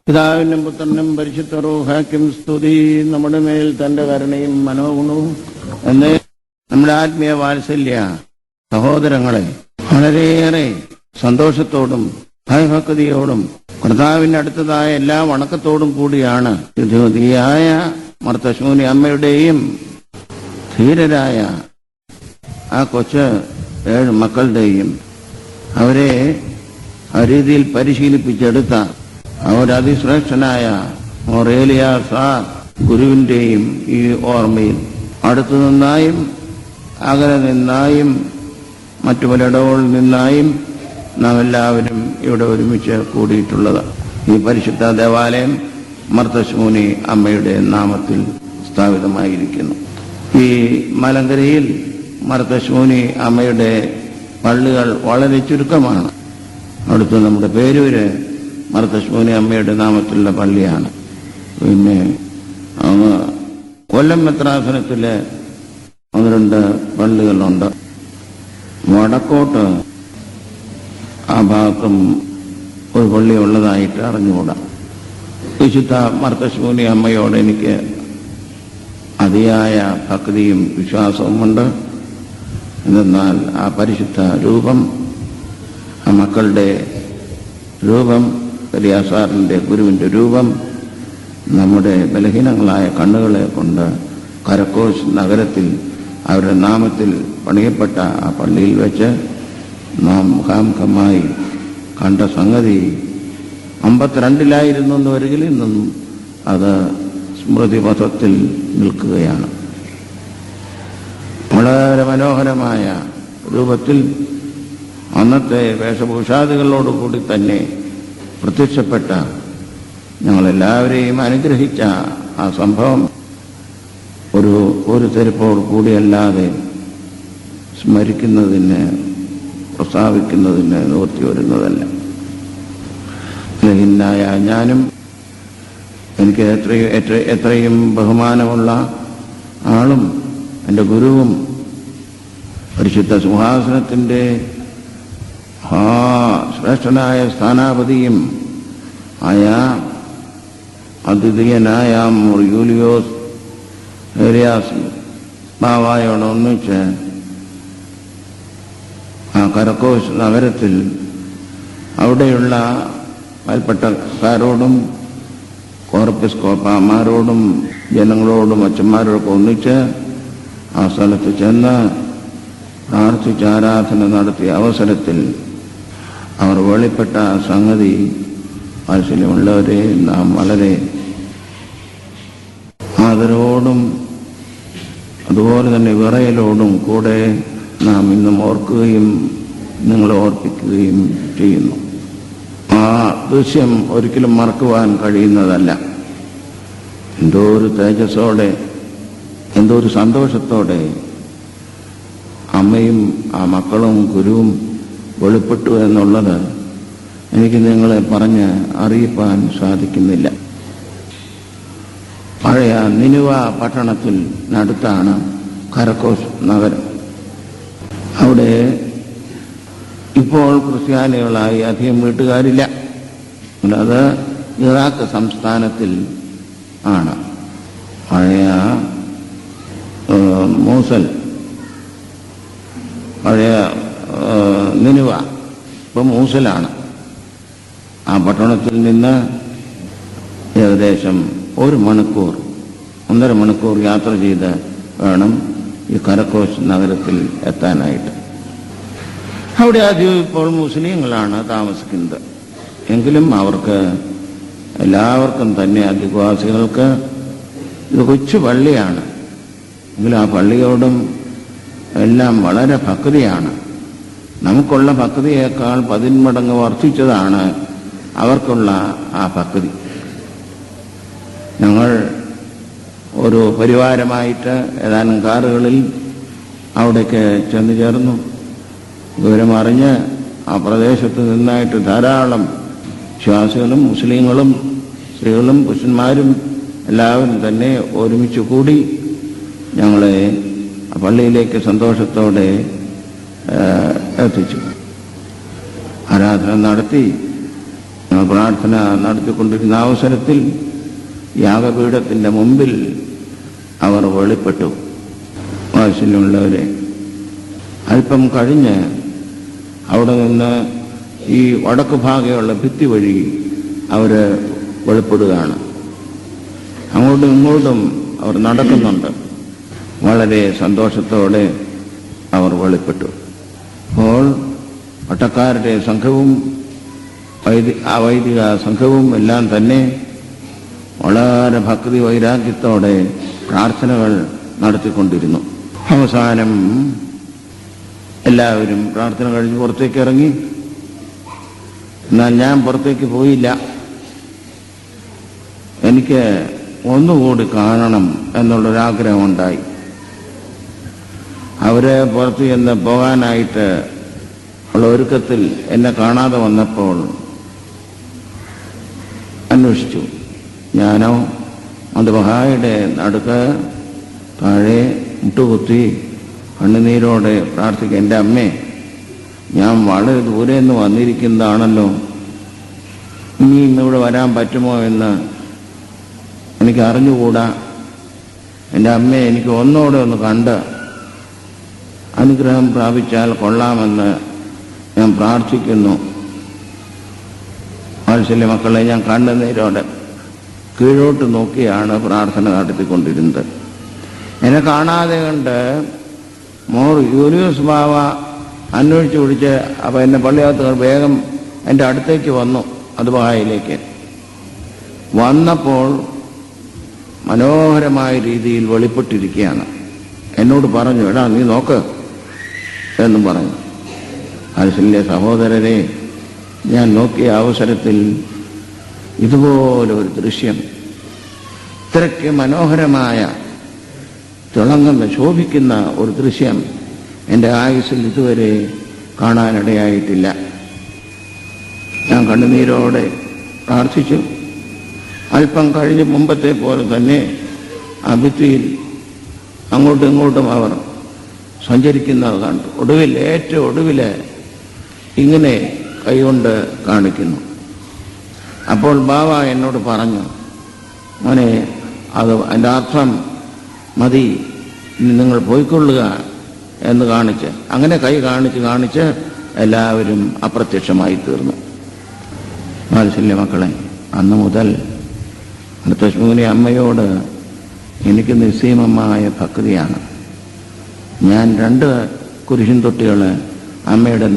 പിതാവിനും പുത്രനും പരിശുദ്ധ റൂഹാക്കും സ്തുതി. നമ്മുടെ മേൽ തന്റെ കരുണയും മനോഗുണവും എന്ന് നമ്മുടെ ആത്മീയ വാത്സല്യ സഹോദരങ്ങളെ വളരെയേറെ സന്തോഷത്തോടും ഭയഭക്തിയോടും കർത്താവിന്റെ അടുത്തതായ എല്ലാ വണക്കത്തോടും കൂടിയാണ് യുദ്ധവതിയായ മർത്തശൂനി അമ്മയുടെയും ധീരരായ ആ കൊച്ച് 7 മക്കളുടെയും അവരെ ആ രീതിയിൽ പരിശീലിപ്പിച്ചെടുത്ത അവരതിശ്രേഷ്ഠനായ മൊറേലിയാസ ഗുരുവിന്റെയും ഈ ഓർമ്മയിൽ അടുത്തു നിന്നായും അകലെ നിന്നായും മറ്റു പലയിടങ്ങളിൽ നിന്നായും നാം എല്ലാവരും ഇവിടെ ഒരുമിച്ച് കൂടിയിട്ടുള്ളത് ഈ പരിശുദ്ധ ദേവാലയം മർത്തശൂനി അമ്മയുടെ നാമത്തിൽ സ്ഥാപിതമായിരിക്കുന്നു. ഈ മലങ്കരയിൽ മർത്തശൂനി അമ്മയുടെ പള്ളികൾ വളരെ ചുരുക്കമാണ്. അടുത്ത് നമ്മുടെ പേരൂര് മർത്തശൂനി അമ്മയുടെ നാമത്തിലുള്ള പള്ളിയാണ്. പിന്നെ കൊല്ലം മെത്രാസനത്തിലെ 1-2 പള്ളികളുണ്ട്. വടക്കോട്ട് ആ ഭാഗത്തും ഒരു പള്ളി ഉള്ളതായിട്ട് അറിഞ്ഞുകൂടാ. വിശുദ്ധ മർത്തശൂനി അമ്മയോട് എനിക്ക് അതിയായ ഭക്തിയും വിശ്വാസവുമുണ്ട്. എന്നാൽ ആ പരിശുദ്ധ രൂപം, ആ മക്കളുടെ രൂപം, പെരിയാസാറിന്റെ ഗുരുവിന്റെ രൂപം നമ്മുടെ ബലഹീനങ്ങളായ കണ്ണുകളെ കൊണ്ട് കരക്കോസ് നഗരത്തിൽ അവരുടെ നാമത്തിൽ പണിയപ്പെട്ട ആ പള്ളിയിൽ വെച്ച് നാം മുഖാമുഖമായി കണ്ട സംഗതി 52-ലായിരുന്നു എന്ന് വരികിൽ ഇന്നും അത് സ്മൃതിപഥത്തിൽ നിൽക്കുകയാണ്. വളരെ മനോഹരമായ രൂപത്തിൽ അന്നത്തെ വേഷഭൂഷാദികളോടുകൂടി തന്നെ പ്രത്യക്ഷപ്പെട്ട ഞങ്ങളെല്ലാവരെയും അനുഗ്രഹിച്ച ആ സംഭവം ഒരു തെരപ്പോട് കൂടിയല്ലാതെ സ്മരിക്കുന്നതിന് പ്രസ്താവിക്കുന്നതിന് നിവൃത്തി വരുന്നതല്ല. ബലഹീനനായ ഞാനും എനിക്ക് എത്രയും ബഹുമാനമുള്ള ആളും എൻ്റെ ഗുരുവും പരിശുദ്ധ സിംഹാസനത്തിൻ്റെ ശ്രേഷ്ഠനായ സ്ഥാനാപതിയും ആയ അദ്വിതീയനായ യൂലിയോസ് ഏരിയാസ് ബാവായോടൊന്നിച്ച് ആ കരക്കോസ് നഗരത്തിൽ അവിടെയുള്ള മേൽപ്പട്ടക്കാരോടും കോർപ്പിസ്കോപ്പമാരോടും ജനങ്ങളോടും അച്ഛന്മാരോടൊക്കെ ഒന്നിച്ച് ആ സ്ഥലത്ത് ചെന്ന് പ്രാർത്ഥിച്ച് ആരാധന നടത്തിയ അവസരത്തിൽ അവർ വെളിപ്പെട്ട സംഗതി വാത്സല്യമുള്ളവരെ നാം വളരെ ആദരവോടും അതുപോലെ തന്നെ വിറയലോടും കൂടെ നാം ഇന്നും ഓർക്കുകയും നിങ്ങളെ ഓർപ്പിക്കുകയും ചെയ്യുന്നു. ആ ദൃശ്യം ഒരിക്കലും മറക്കുവാൻ കഴിയുന്നതല്ല. എന്തോ ഒരു തേജസ്സോടെ, എന്തോ ഒരു സന്തോഷത്തോടെ അമ്മയും ആ മക്കളും ഗുരുവും വെളിപ്പെട്ടു എന്നുള്ളത് എനിക്ക് നിങ്ങളെ പറഞ്ഞ് അറിയിപ്പാൻ സാധിക്കുന്നില്ല. പഴയ നിനുവ പട്ടണത്തിനടുത്താണ് കരക്കോസ് നഗരം. അവിടെ ഇപ്പോൾ ക്രിസ്ത്യാനികളായി അധികം വീട്ടുകാരില്ല. അത് ഇറാഖ് സംസ്ഥാനത്തിൽ ആണ്. പഴയ മൂസൽ, പഴയ നിനുവ ഇപ്പം മൂസലാണ്. ആ പട്ടണത്തിൽ നിന്ന് ഏകദേശം 1 മണിക്കൂർ 1.5 മണിക്കൂർ യാത്ര ചെയ്ത് വേണം ഈ കരക്കോസ് നഗരത്തിൽ എത്താനായിട്ട്. അവിടെ ആദ്യം ഇപ്പോൾ മുസ്ലിങ്ങളാണ് താമസിക്കുന്നത്. എങ്കിലും അവർക്ക് എല്ലാവർക്കും തന്നെ അധിവാസികൾക്ക് ഇത് കൊച്ചു പള്ളിയാണ്. എങ്കിലും ആ പള്ളിയോടും എല്ലാം വളരെ ഭക്തിയാണ്. നമുക്കുള്ള ഭക്തിയേക്കാൾ 10 മടങ്ങ് വർദ്ധിച്ചതാണ് അവർക്കുള്ള ആ ഭക്തി. ഞങ്ങൾ ഒരു പരിവാരമായിട്ട് ഏതാനും കാറുകളിൽ അവിടേക്ക് ചെന്നു ചേർന്നു. വിവരമറിഞ്ഞ് ആ പ്രദേശത്ത് നിന്നായിട്ട് ധാരാളം വിശ്വാസികളും മുസ്ലിങ്ങളും സ്ത്രീകളും പുരുഷന്മാരും എല്ലാവരും തന്നെ ഒരുമിച്ച് കൂടി ഞങ്ങളെ ആ പള്ളിയിലേക്ക് ഞങ്ങൾ പ്രാർത്ഥന നടത്തിക്കൊണ്ടിരുന്ന അവസരത്തിൽ യാഗപീഠത്തിൻ്റെ മുമ്പിൽ അവർ വെളിപ്പെട്ടു. വാത്സല്യമുള്ളവരെ, അല്പം കഴിഞ്ഞ് അവിടെ നിന്ന് ഈ വടക്ക് ഭാഗമുള്ള ഭിത്തി വഴി അവർ വെളിപ്പെടുകയാണ്. അങ്ങോട്ടും ഇങ്ങോട്ടും അവർ നടക്കുന്നുണ്ട്. വളരെ സന്തോഷത്തോടെ അവർ വെളിപ്പെട്ടു. അപ്പോൾ പട്ടക്കാരുടെ സംഘവും വൈദിക സംഘവും എല്ലാം തന്നെ വളരെ ഭക്തി വൈരാഗ്യത്തോടെ പ്രാർത്ഥനകൾ നടത്തിക്കൊണ്ടിരുന്നു. അവസാനം എല്ലാവരും പ്രാർത്ഥന കഴിഞ്ഞ് പുറത്തേക്ക് ഇറങ്ങി. എന്നാൽ ഞാൻ പുറത്തേക്ക് പോയില്ല. എനിക്ക് ഒന്നുകൂടി കാണണം എന്നുള്ളൊരാഗ്രഹമുണ്ടായി. അവരെ പുറത്തു ചെന്ന് പോകാനായിട്ട് ഉള്ള ഒരുക്കത്തിൽ എന്നെ കാണാതെ വന്നപ്പോൾ അന്വേഷിച്ചു. ഞാനോ മന്ദബഹായുടെ നടുക്ക് താഴെ മുട്ടുകുത്തി കണ്ണുനീരോടെ പ്രാർത്ഥിക്കുക, എൻ്റെ അമ്മേ, ഞാൻ വളരെ ദൂരെ നിന്ന് വന്നിരിക്കുന്നതാണല്ലോ, ഇനിയും ഇവിടെ വരാൻ പറ്റുമോ എന്ന് എനിക്ക് അറിഞ്ഞുകൂടാ. എൻ്റെ അമ്മയെ എനിക്ക് ഒന്നോടെ ഒന്ന് കണ്ട് അനുഗ്രഹം പ്രാപിച്ചാൽ കൊള്ളാമെന്ന് ഞാൻ പ്രാർത്ഥിക്കുന്നു. വാത്സല്യ മക്കളെ, ഞാൻ കണ്ണുനീരോടെ കീഴോട്ട് നോക്കിയാണ് പ്രാർത്ഥന നടത്തിക്കൊണ്ടിരുന്നത്. എന്നെ കാണാതെ കണ്ട് മോർ യൂലിയോസ് ബാവ അന്വേഷിച്ച് പിടിച്ച് അപ്പോൾ എന്നെ പള്ളിയകത്ത് വേഗം എൻ്റെ അടുത്തേക്ക് വന്നു. അത് ബഹായിലേക്ക് വന്നപ്പോൾ മനോഹരമായ രീതിയിൽ വെളിപ്പെട്ടിരിക്കുകയാണ്. എന്നോട് പറഞ്ഞു, എടാ നീ നോക്ക് എന്നും പറഞ്ഞു. വാത്സല്യ സഹോദരരെ, ഞാൻ നോക്കിയ അവസരത്തിൽ ഇതുപോലെ ഒരു ദൃശ്യം, ഇത്രയ്ക്ക് മനോഹരമായ തിളങ്ങുന്ന ശോഭിക്കുന്ന ഒരു ദൃശ്യം എൻ്റെ ആയുസ്സിൽ ഇതുവരെ കാണാനിടയായിട്ടില്ല. ഞാൻ കണ്ണുനീരോടെ പ്രാർത്ഥിച്ചു. അല്പം കഴിഞ്ഞ് മുമ്പത്തെ പോലെ തന്നെ ആ ഭിത്തിയിൽ അങ്ങോട്ടും ഇങ്ങോട്ടും അവർ സഞ്ചരിക്കുന്നത് കണ്ടു. ഏറ്റവും ഒടുവിൽ ഇങ്ങനെ കൈകൊണ്ട് കാണിക്കുന്നു. അപ്പോൾ ബാവ എന്നോട് പറഞ്ഞു, മോനെ, അത് അതിൻ്റെ അർത്ഥം മതി, ഇനി നിങ്ങൾ പോയിക്കൊള്ളുക എന്ന് കാണിച്ച്, അങ്ങനെ കൈ കാണിച്ച് എല്ലാവരും അപ്രത്യക്ഷമായി തീർന്നു. വാത്സല്യ മക്കളെ, അന്ന് മുതൽ മുത്തശ്ശൂനി അമ്മയോട് എനിക്ക് നിസ്സീമമായ ഭക്തിയാണ്. ഞാൻ 2 കുരിശിൻ തൊട്ടികൾ അമ്മയുടെ